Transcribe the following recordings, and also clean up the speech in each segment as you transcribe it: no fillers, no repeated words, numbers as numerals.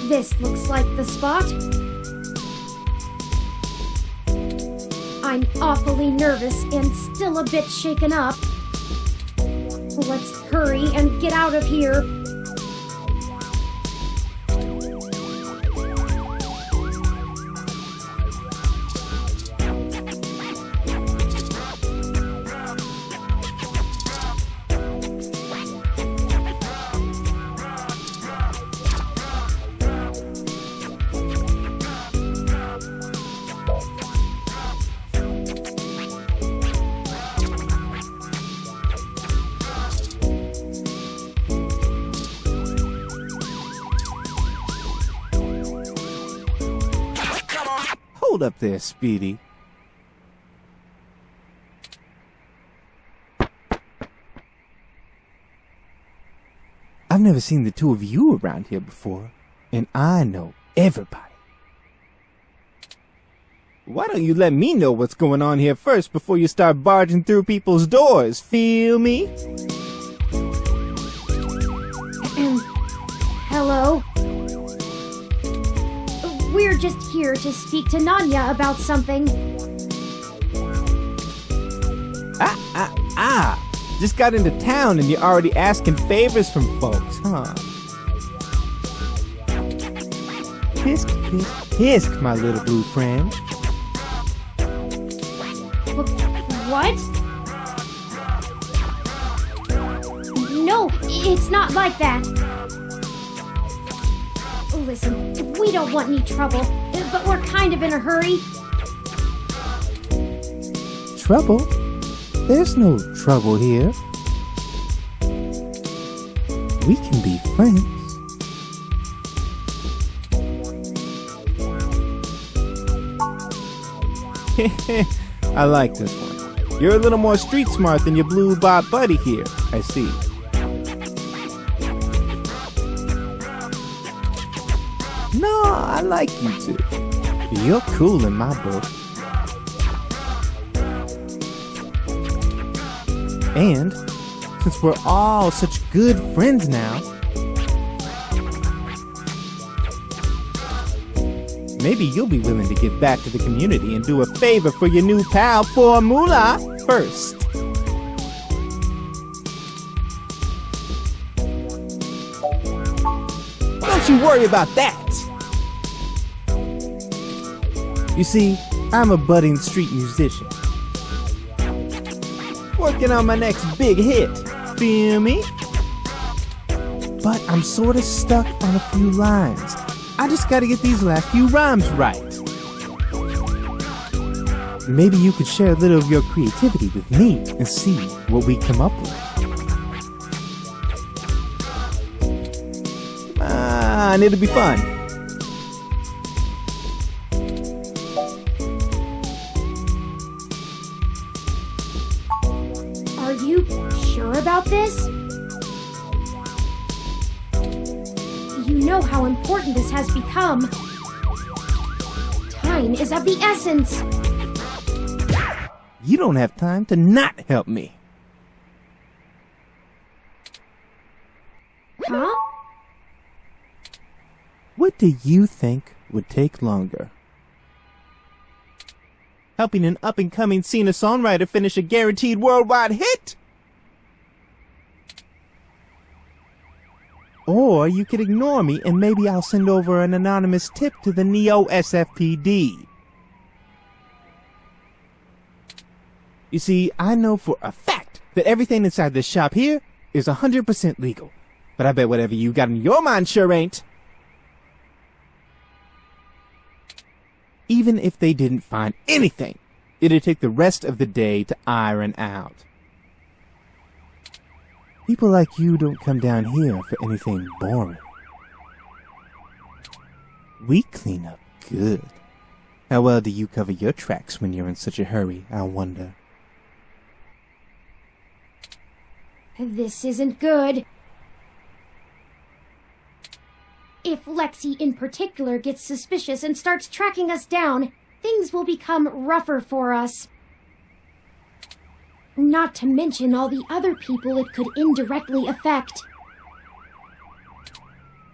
This looks like the spot. I'm awfully nervous and still a bit shaken up. Let's hurry and get out of here. Hold up there, Speedy. I've never seen the two of you around here before, and I know everybody. Why don't you let me know what's going on here first before you start barging through people's doors, feel me? Hello? We're just here to speak to Nanya about something. Just got into town and you're already asking favors from folks, huh? Hisk, hisk, hisk, my little blue friend. What? No, it's not like that. Listen, we don't want any trouble, but we're kind of in a hurry. Trouble? There's no trouble here. We can be friends. I like this one. You're a little more street smart than your blue bot buddy here, I see. No, I like you two. You're cool in my book. And since we're all such good friends now, maybe you'll be willing to give back to the community and do a favor for your new pal Formula first. Don't you worry about that. You see, I'm a budding street musician, working on my next big hit, feel me? But I'm sorta stuck on a few lines. I just gotta get these last few rhymes right. Maybe you could share a little of your creativity with me and see what we come up with. Come on, it'll be fun. Are you sure about this? You know how important this has become. Time is of the essence. You don't have time to not help me. Huh? What do you think would take longer? Helping an up-and-coming singer-songwriter finish a guaranteed worldwide hit? Or you could ignore me and maybe I'll send over an anonymous tip to the Neo SFPD. You see, I know for a fact that everything inside this shop here is 100% legal. But I bet whatever you got in your mind sure ain't. Even if they didn't find anything, it'd take the rest of the day to iron out. People like you don't come down here for anything boring. We clean up good. How well do you cover your tracks when you're in such a hurry, I wonder? This isn't good. If Lexi in particular gets suspicious and starts tracking us down, things will become rougher for us. Not to mention all the other people it could indirectly affect.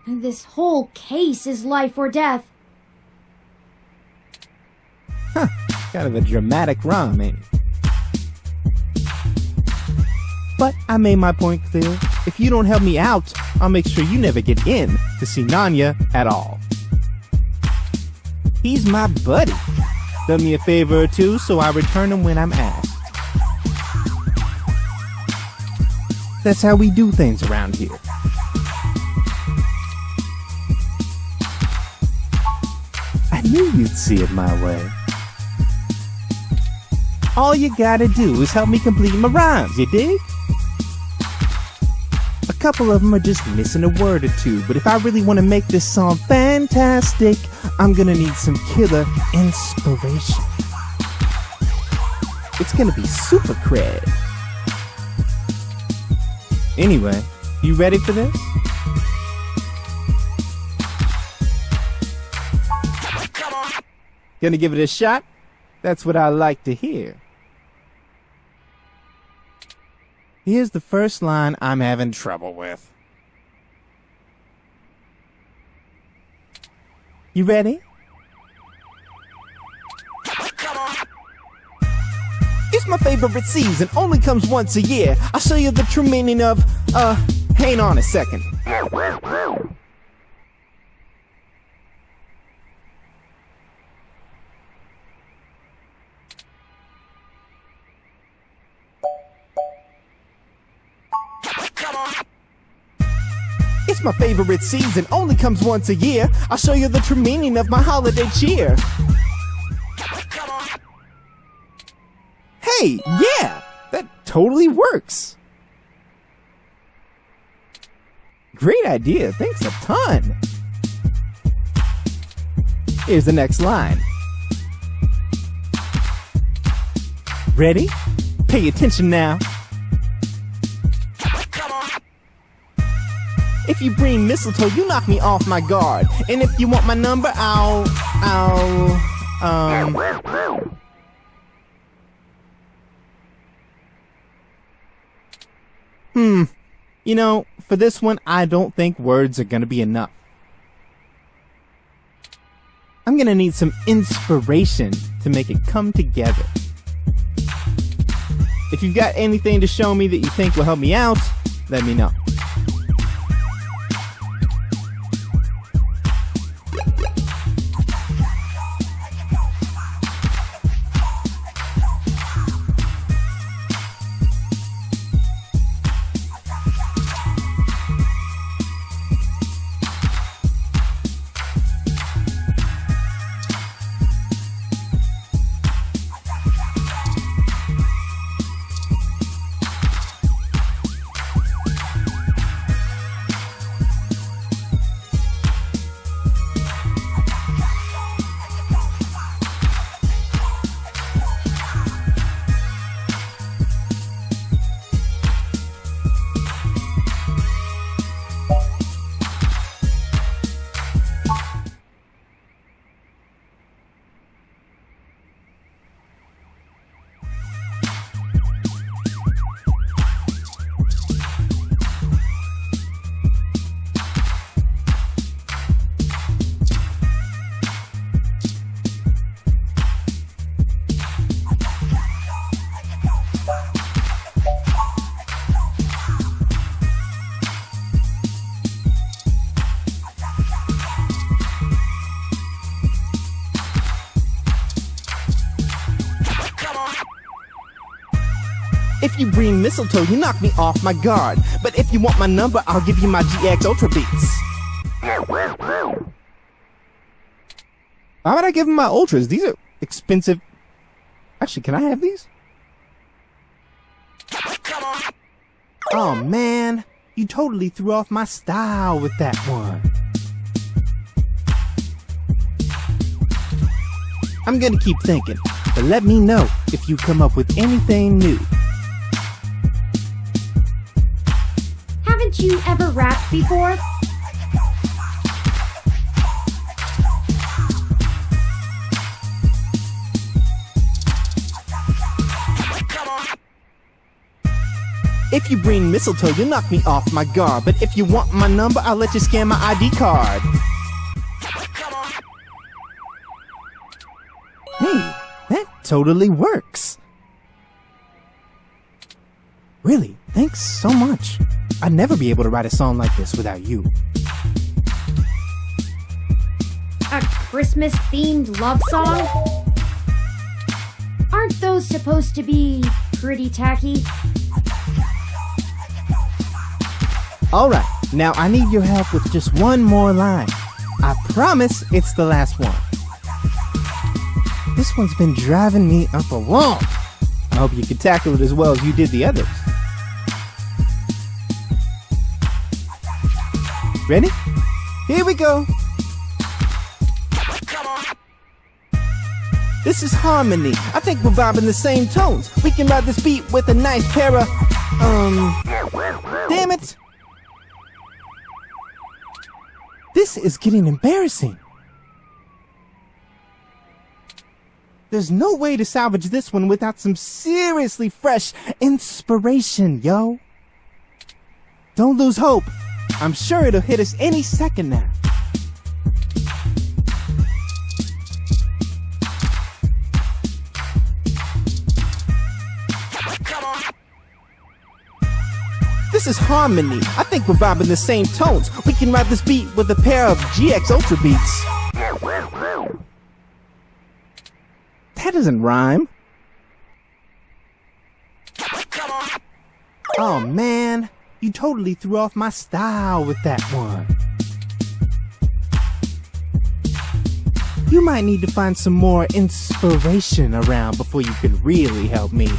This whole case is life or death. Huh, kind of a dramatic rhyme, ain't it? But I made my point clear. If you don't help me out, I'll make sure you never get in to see Nanya at all. He's my buddy. Done me a favor or two, so I return him when I'm asked. That's how we do things around here. I knew you'd see it my way. All you gotta do is help me complete my rhymes, you dig? A couple of them are just missing a word or two, but if I really want to make this song fantastic, I'm gonna need some killer inspiration. It's gonna be super cred. Anyway, you ready for this? Gonna give it a shot? That's what I like to hear. Here's the first line I'm having trouble with. You ready? It's my favorite season, only comes once a year. I'll show you the true meaning of, hang on a second. It's my favorite season, only comes once a year. I'll show you the true meaning of my holiday cheer. Hey, yeah, that totally works. Great idea, thanks a ton. Here's the next line. Ready? Pay attention now. If you bring mistletoe, you knock me off my guard. And if you want my number, You know, for this one, I don't think words are gonna be enough. I'm gonna need some inspiration to make it come together. If you've got anything to show me that you think will help me out, let me know. If you bring mistletoe, you knock me off my guard. But if you want my number, I'll give you my GX Ultra Beats. Why would I give him my Ultras? These are expensive. Actually, can I have these? Oh man, you totally threw off my style with that one. I'm gonna keep thinking, but let me know if you come up with anything new. Haven't you ever rapped before? If you bring mistletoe, you'll knock me off my guard. But if you want my number, I'll let you scan my ID card. Hey, that totally works. Really, thanks so much. I'd never be able to write a song like this without you. A Christmas-themed love song? Aren't those supposed to be pretty tacky? Alright, now I need your help with just one more line. I promise it's the last one. This one's been driving me up a wall. I hope you can tackle it as well as you did the others. Ready? Here we go. This is harmony. I think we're vibing the same tones. We can ride this beat with a nice pair of, damn it. This is getting embarrassing. There's no way to salvage this one without some seriously fresh inspiration, yo. Don't lose hope. I'm sure it'll hit us any second now. This is harmony. I think we're vibing the same tones. We can ride this beat with a pair of GX Ultra beats. That doesn't rhyme. Oh man, you totally threw off my style with that one. You might need to find some more inspiration around before you can really help me.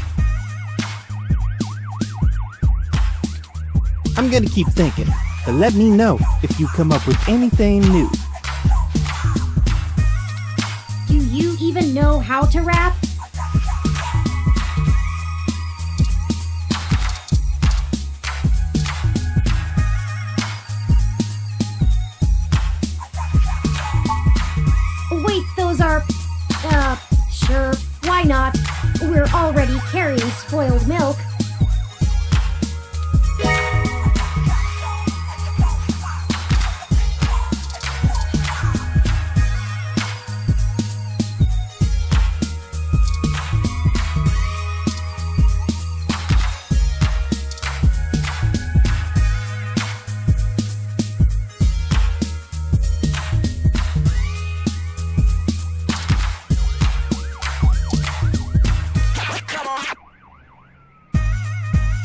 I'm gonna keep thinking, but let me know if you come up with anything new. Do you even know how to rap? Wait, those are... sure, why not? We're already carrying spoiled milk.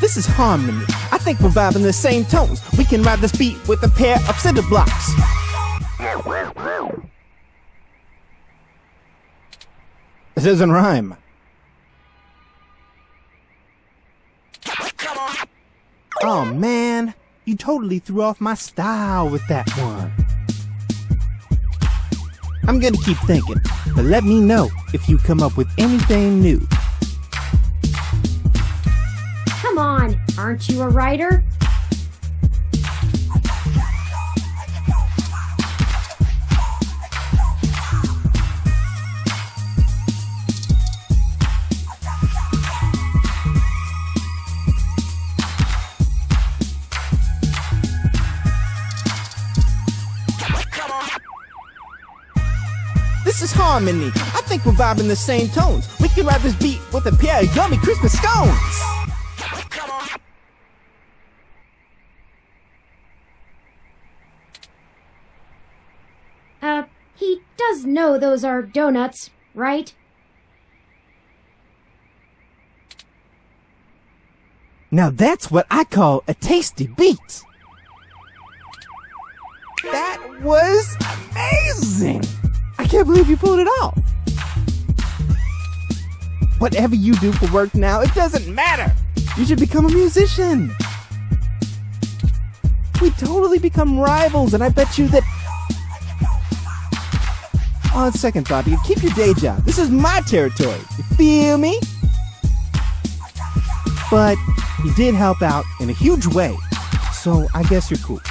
This is harmony. I think we're vibing the same tones. We can ride this beat with a pair of cinder blocks. It doesn't rhyme. Oh man, you totally threw off my style with that one. I'm gonna keep thinking, but let me know if you come up with anything new. Come on, aren't you a writer? This is harmony. I think we're vibing the same tones. We can ride this beat with a pair of yummy Christmas scones. He does know those are donuts, right? Now that's what I call a tasty beat. That was amazing. I can't believe you pulled it off. Whatever you do for work now, it doesn't matter. You should become a musician. We totally become rivals, and I bet you that... On second thought, you keep your day job. This is my territory. You feel me? But you did help out in a huge way, so I guess you're cool.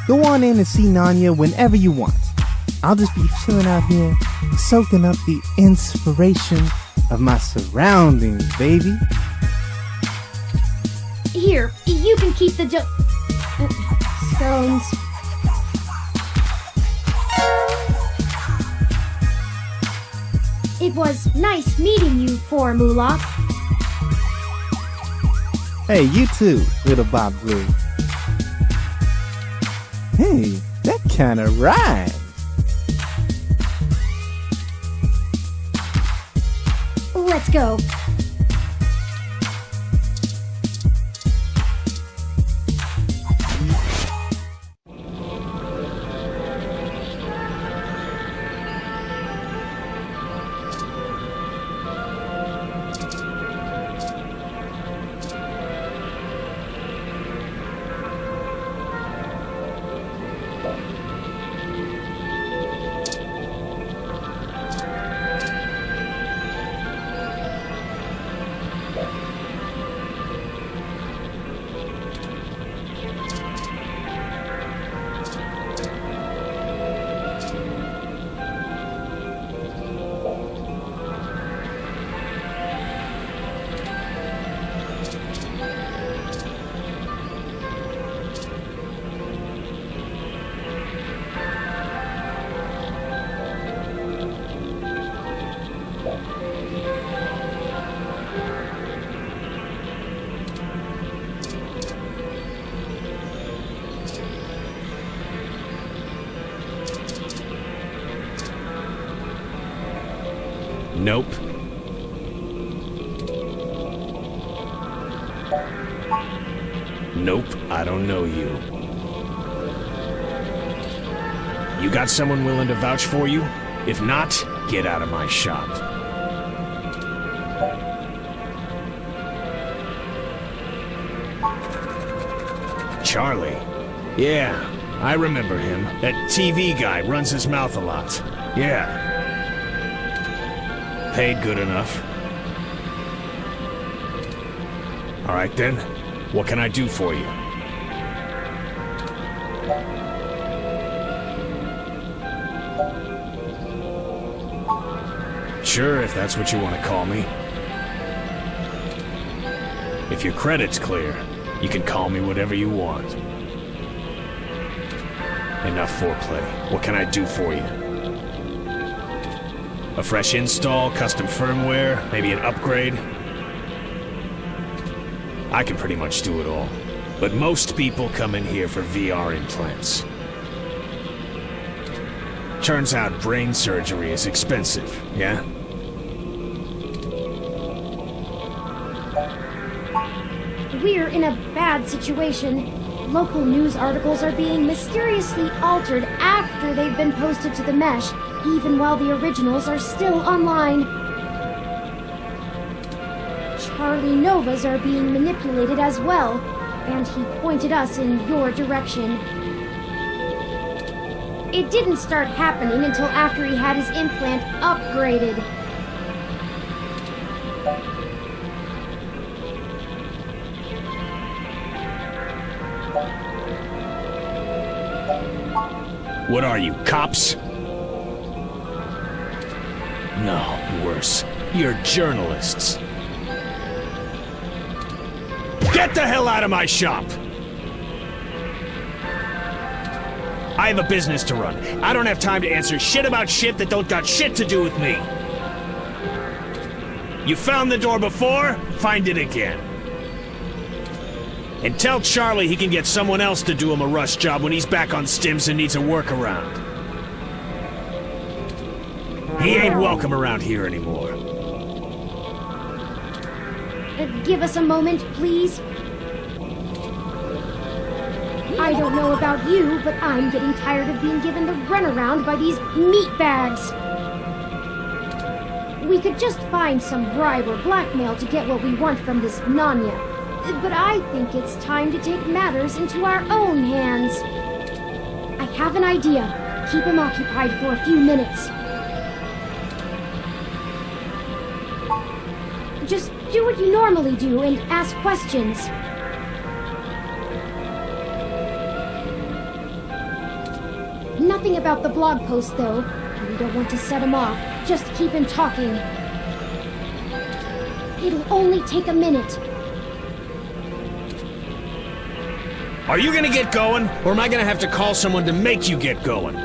Go on in and see Nanya whenever you want. I'll just be chilling out here, soaking up the inspiration of my surroundings, baby. Here, you can keep the scones. It was nice meeting you, Formula. Hey, you too, little Bob Blue. Hey, that kinda rhymes. Let's go. Nope. Nope, I don't know you. You got someone willing to vouch for you? If not, get out of my shop. Charlie. Yeah, I remember him. That TV guy runs his mouth a lot. Yeah. Paid good enough. All right then, what can I do for you? Sure, if that's what you want to call me. If your credit's clear, you can call me whatever you want. Enough foreplay. What can I do for you? A fresh install, custom firmware, maybe an upgrade? I can pretty much do it all. But most people come in here for VR implants. Turns out brain surgery is expensive, yeah? We're in a bad situation. Local news articles are being mysteriously altered after they've been posted to the mesh, even while the originals are still online. Charlie Novas are being manipulated as well, and he pointed us in your direction. It didn't start happening until after he had his implant upgraded. What are you, cops? No, worse. You're journalists. Get the hell out of my shop! I have a business to run. I don't have time to answer shit about shit that don't got shit to do with me. You found the door before, find it again. And tell Charlie he can get someone else to do him a rush job when he's back on stims and needs a workaround. He ain't welcome around here anymore. Give us a moment, please. I don't know about you, but I'm getting tired of being given the runaround by these meatbags. We could just find some bribe or blackmail to get what we want from this Nanya. But I think it's time to take matters into our own hands. I have an idea. Keep him occupied for a few minutes. Just do what you normally do and ask questions. Nothing about the blog post, though. We don't want to set him off. Just keep him talking. It'll only take a minute. Are you gonna get going, or am I gonna have to call someone to make you get going?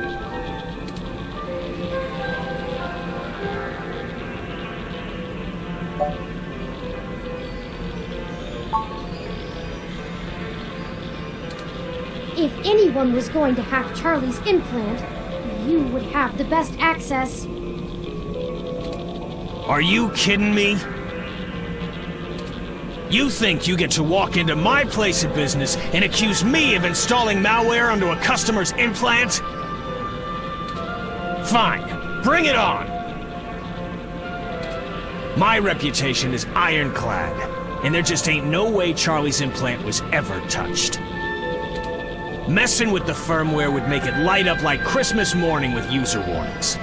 If anyone was going to hack Charlie's implant, you would have the best access. Are you kidding me? You think you get to walk into my place of business and accuse me of installing malware onto a customer's implant? Fine, bring it on! My reputation is ironclad, and there just ain't no way Charlie's implant was ever touched. Messing with the firmware would make it light up like Christmas morning with user warnings.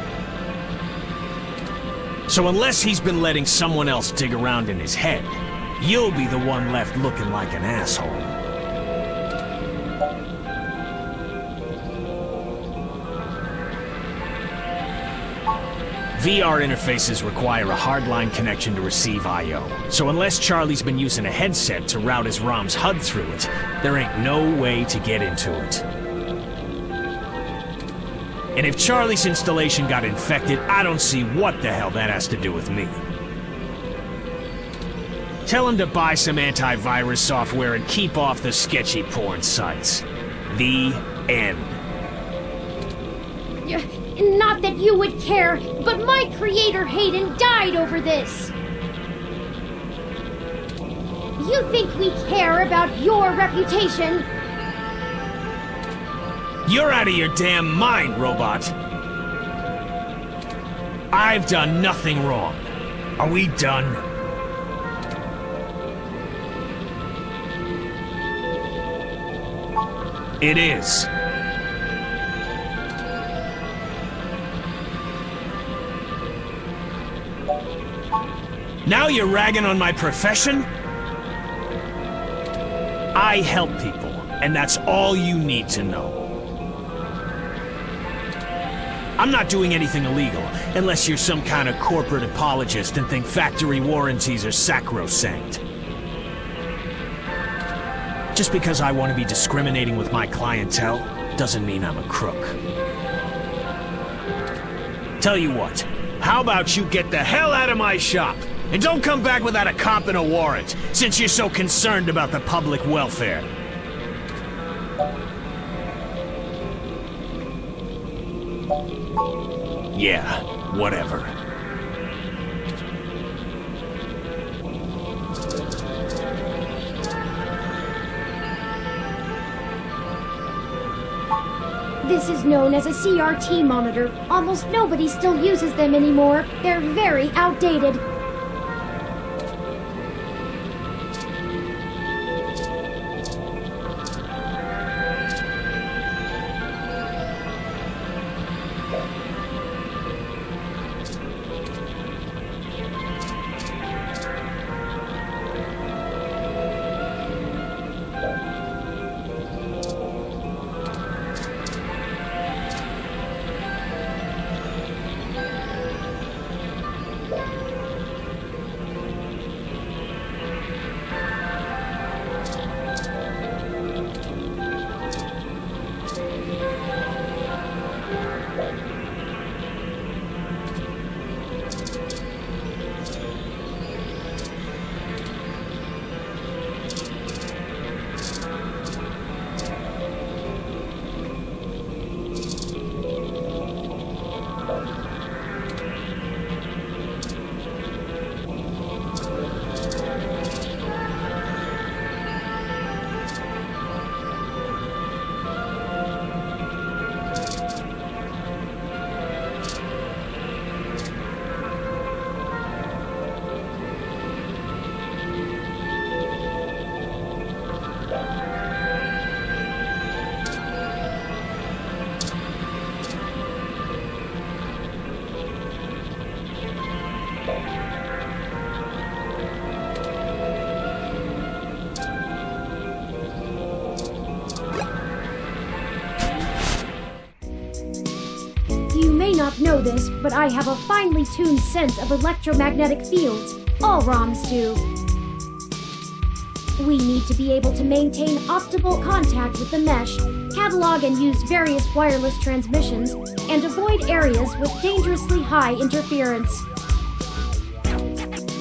So unless he's been letting someone else dig around in his head, you'll be the one left looking like an asshole. VR interfaces require a hardline connection to receive I/O. So unless Charlie's been using a headset to route his ROM's HUD through it, there ain't no way to get into it. And if Charlie's installation got infected, I don't see what the hell that has to do with me. Tell him to buy some antivirus software and keep off the sketchy porn sites. The end. Not that you would care, but my creator Hayden died over this. You think we care about your reputation? You're out of your damn mind, robot. I've done nothing wrong. Are we done? It is. Now you're ragging on my profession? I help people, and that's all you need to know. I'm not doing anything illegal, unless you're some kind of corporate apologist and think factory warranties are sacrosanct. Just because I want to be discriminating with my clientele doesn't mean I'm a crook. Tell you what, how about you get the hell out of my shop? And don't come back without a cop and a warrant, since you're so concerned about the public welfare. Yeah, whatever. This is known as a CRT monitor. Almost nobody still uses them anymore. They're very outdated. Not know this, but I have a finely tuned sense of electromagnetic fields. All ROMs do. We need to be able to maintain optimal contact with the mesh, catalog and use various wireless transmissions, and avoid areas with dangerously high interference.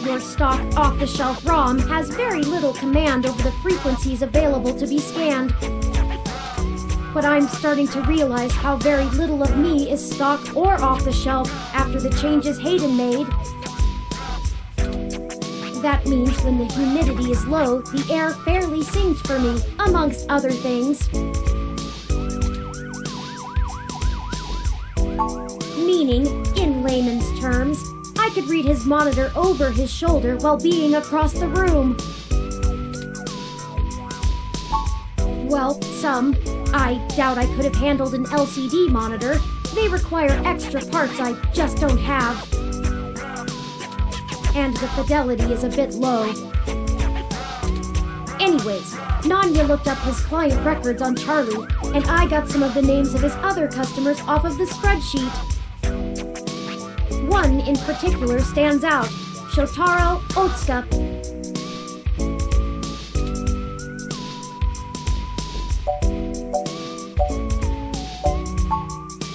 Your stock off-the-shelf ROM has very little command over the frequencies available to be scanned. But I'm starting to realize how very little of me is stock or off-the-shelf after the changes Hayden made. That means when the humidity is low, the air fairly sings for me, amongst other things. Meaning, in layman's terms, I could read his monitor over his shoulder while being across the room. Well, I doubt I could have handled an LCD monitor. They require extra parts I just don't have. And the fidelity is a bit low. Anyways, Nanya looked up his client records on Charlie, and I got some of the names of his other customers off of the spreadsheet. One in particular stands out, Shotaro Otsuka.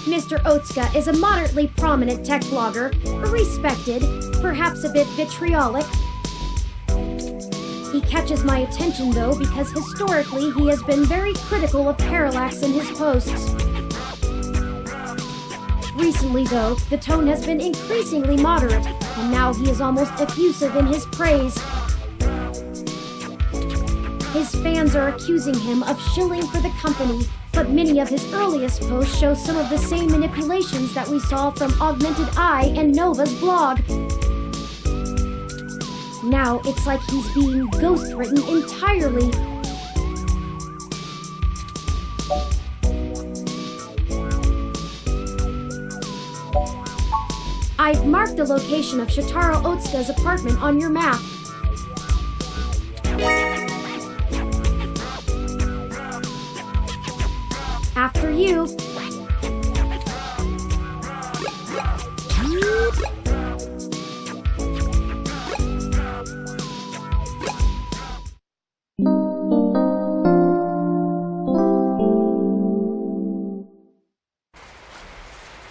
Mr. Otsuka is a moderately prominent tech blogger, respected, perhaps a bit vitriolic. He catches my attention though because historically he has been very critical of parallax in his posts. Recently though, the tone has been increasingly moderate, and now he is almost effusive in his praise. His fans are accusing him of shilling for the company, but many of his earliest posts show some of the same manipulations that we saw from Augmented Eye and Nova's blog. Now it's like he's being ghost-written entirely. I've marked the location of Shotaro Otsuka's apartment on your map. After you.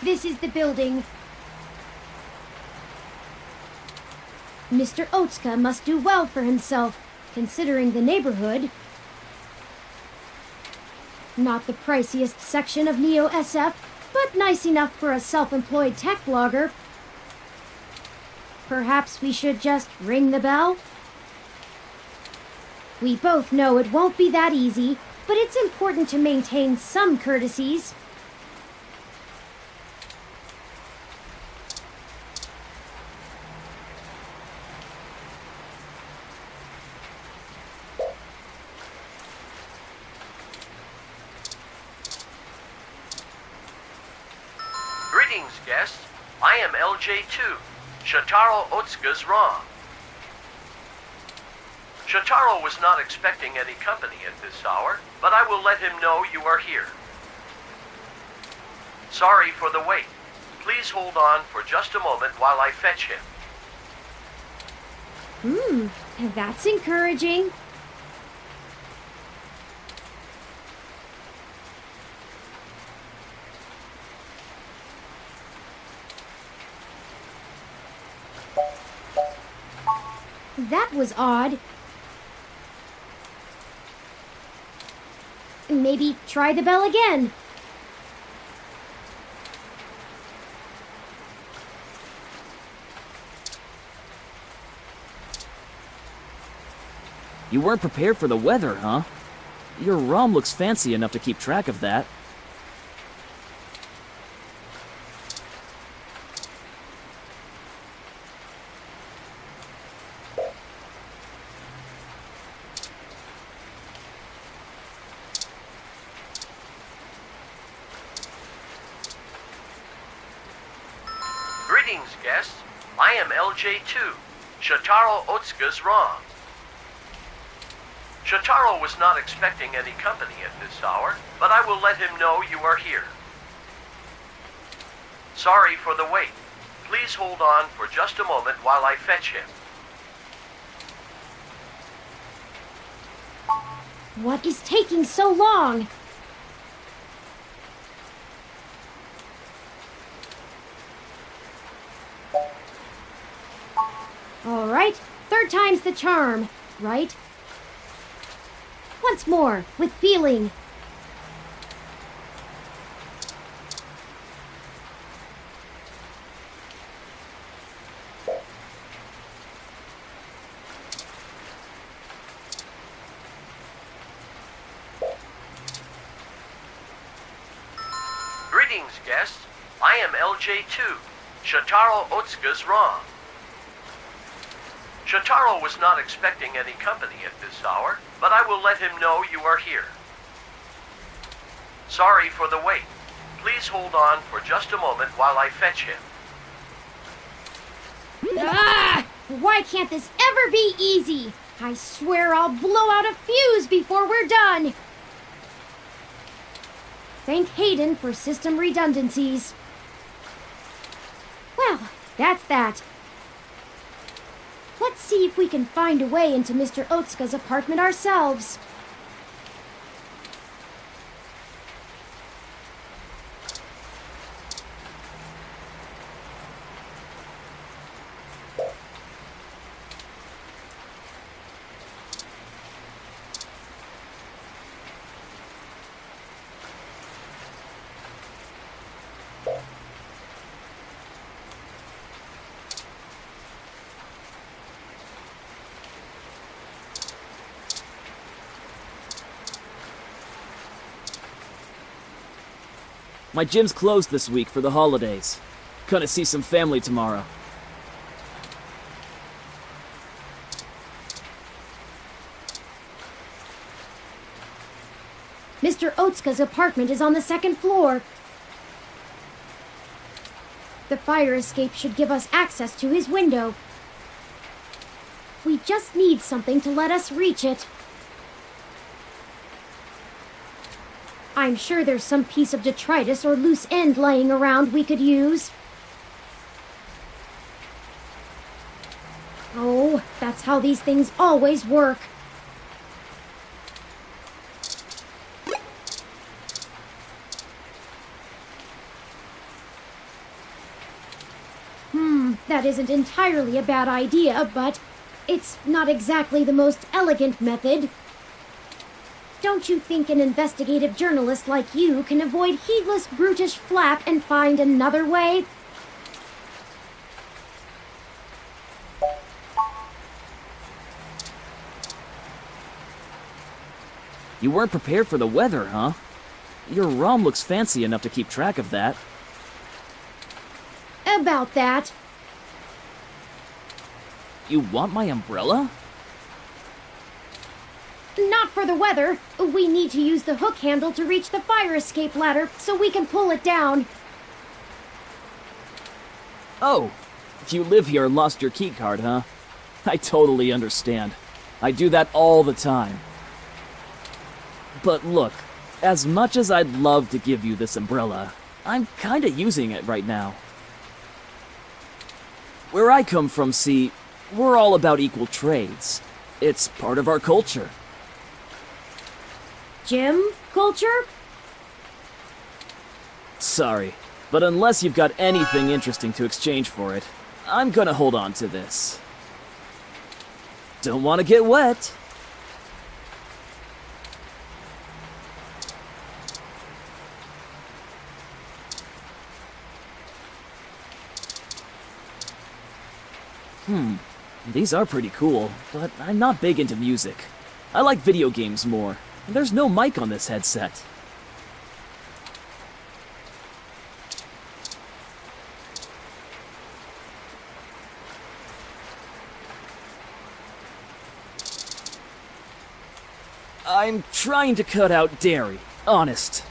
This is the building. Mr. Otsuka must do well for himself, considering the neighborhood. Not the priciest section of Neo SF, but nice enough for a self-employed tech blogger. Perhaps we should just ring the bell? We both know it won't be that easy, but it's important to maintain some courtesies. Greetings, guests. I am LJ2, Shotaro Otsuka's ROM. Shotaro was not expecting any company at this hour, but I will let him know you are here. Sorry for the wait. Please hold on for just a moment while I fetch him. That's encouraging. That was odd. Maybe try the bell again. You weren't prepared for the weather, huh? Your ROM looks fancy enough to keep track of that. Greetings, guests. I am LJ2, Shotaro Otsuka's ROM. Shotaro was not expecting any company at this hour, but I will let him know you are here. Sorry for the wait. Please hold on for just a moment while I fetch him. What is taking so long? All right, third time's the charm, right? Once more, with feeling. Greetings, guests. I am LJ2, Shotaro Otsuka's Rom. Shotaro was not expecting any company at this hour, but I will let him know you are here. Sorry for the wait. Please hold on for just a moment while I fetch him. Ah! Why can't this ever be easy? I swear I'll blow out a fuse before we're done. Thank Hayden for system redundancies. Well, that's that. Let's see if we can find a way into Mr. Otsuka's apartment ourselves. My gym's closed this week for the holidays. Gonna see some family tomorrow. Mr. Otsuka's apartment is on the second floor. The fire escape should give us access to his window. We just need something to let us reach it. I'm sure there's some piece of detritus or loose end laying around we could use. Oh, that's how these things always work. That isn't entirely a bad idea, but it's not exactly the most elegant method. Don't you think an investigative journalist like you can avoid heedless, brutish flap and find another way? You weren't prepared for the weather, huh? Your ROM looks fancy enough to keep track of that. About that. You want my umbrella? Not for the weather. We need to use the hook handle to reach the fire escape ladder so we can pull it down. Oh, you live here and lost your keycard, huh? I totally understand. I do that all the time. But look, as much as I'd love to give you this umbrella, I'm kinda using it right now. Where I come from, see, we're all about equal trades. It's part of our culture. Gym culture? Sorry, but unless you've got anything interesting to exchange for it, I'm gonna hold on to this. Don't want to get wet. These are pretty cool, but I'm not big into music. I like video games more, and there's no mic on this headset. I'm trying to cut out dairy, honest.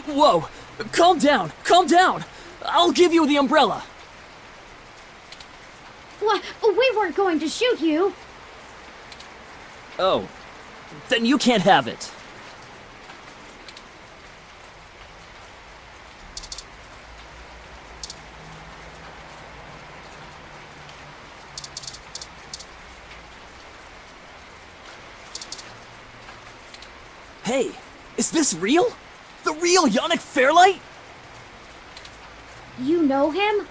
Whoa! Calm down! Calm down! I'll give you the umbrella! What? We weren't going to shoot you. Oh. Then you can't have it. Hey, is this real? The real Yannick Fairlight? You know him?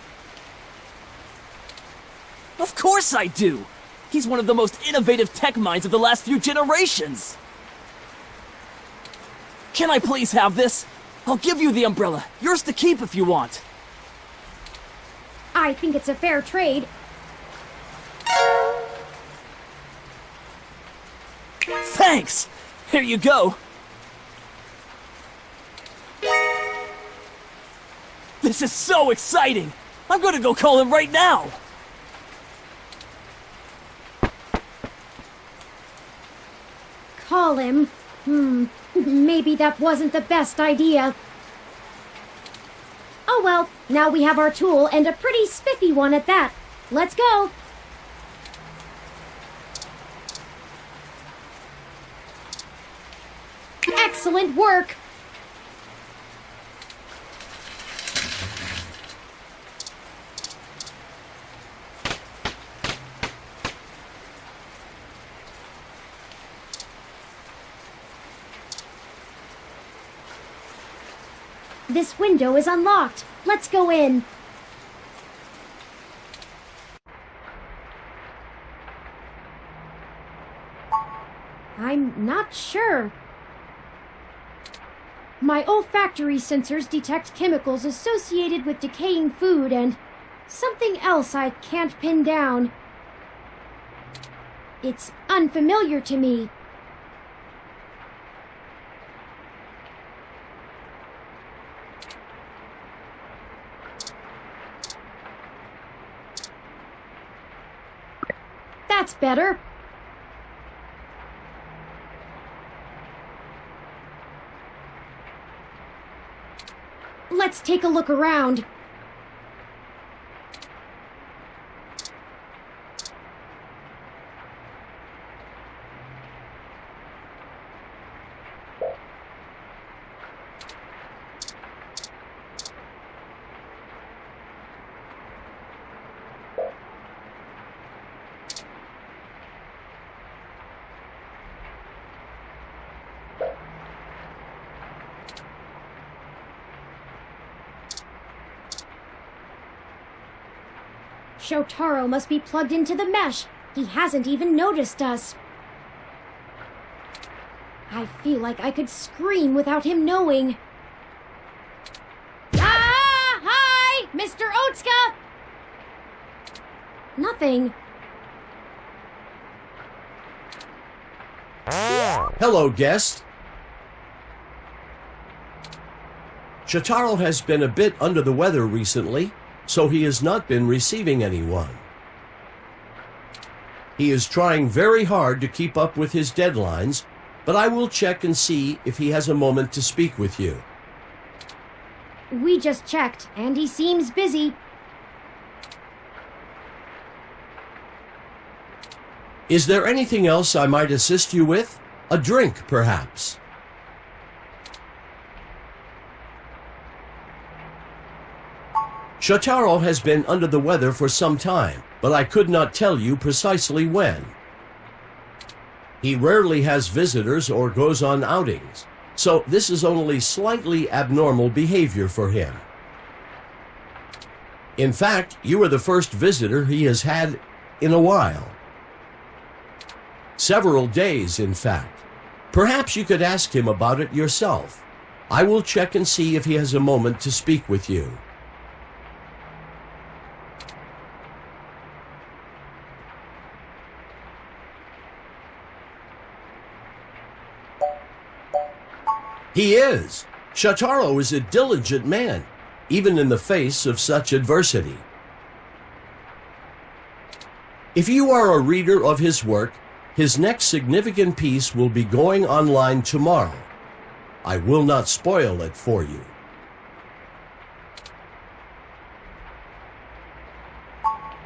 Of course I do! He's one of the most innovative tech minds of the last few generations! Can I please have this? I'll give you the umbrella. Yours to keep if you want. I think it's a fair trade. Thanks! Here you go. This is so exciting! I'm gonna go call him right now! Call him? Maybe that wasn't the best idea. Oh well, now we have our tool, and a pretty spiffy one at that. Let's go! Excellent work! This window is unlocked. Let's go in. I'm not sure. My olfactory sensors detect chemicals associated with decaying food and something else I can't pin down. It's unfamiliar to me. That's better. Let's take a look around. Shotaro must be plugged into the mesh. He hasn't even noticed us. I feel like I could scream without him knowing. Ah! Hi! Mr. Otsuka! Nothing. Hello, guest. Shotaro has been a bit under the weather recently, so he has not been receiving anyone. He is trying very hard to keep up with his deadlines, but I will check and see if he has a moment to speak with you. We just checked, and he seems busy. Is there anything else I might assist you with? A drink, perhaps? Shotaro has been under the weather for some time, but I could not tell you precisely when. He rarely has visitors or goes on outings, so this is only slightly abnormal behavior for him. In fact, you are the first visitor he has had in a while. Several days, in fact. Perhaps you could ask him about it yourself. I will check and see if he has a moment to speak with you. He is. Shotaro is a diligent man, even in the face of such adversity. If you are a reader of his work, his next significant piece will be going online tomorrow. I will not spoil it for you.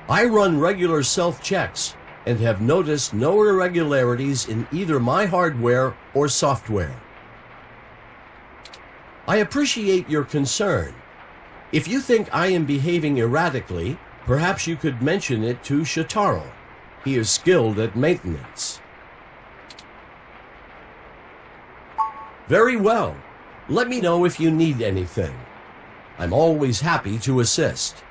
I run regular self-checks and have noticed no irregularities in either my hardware or software. I appreciate your concern. If you think I am behaving erratically, perhaps you could mention it to Shotaro. He is skilled at maintenance. Very well. Let me know if you need anything. I'm always happy to assist.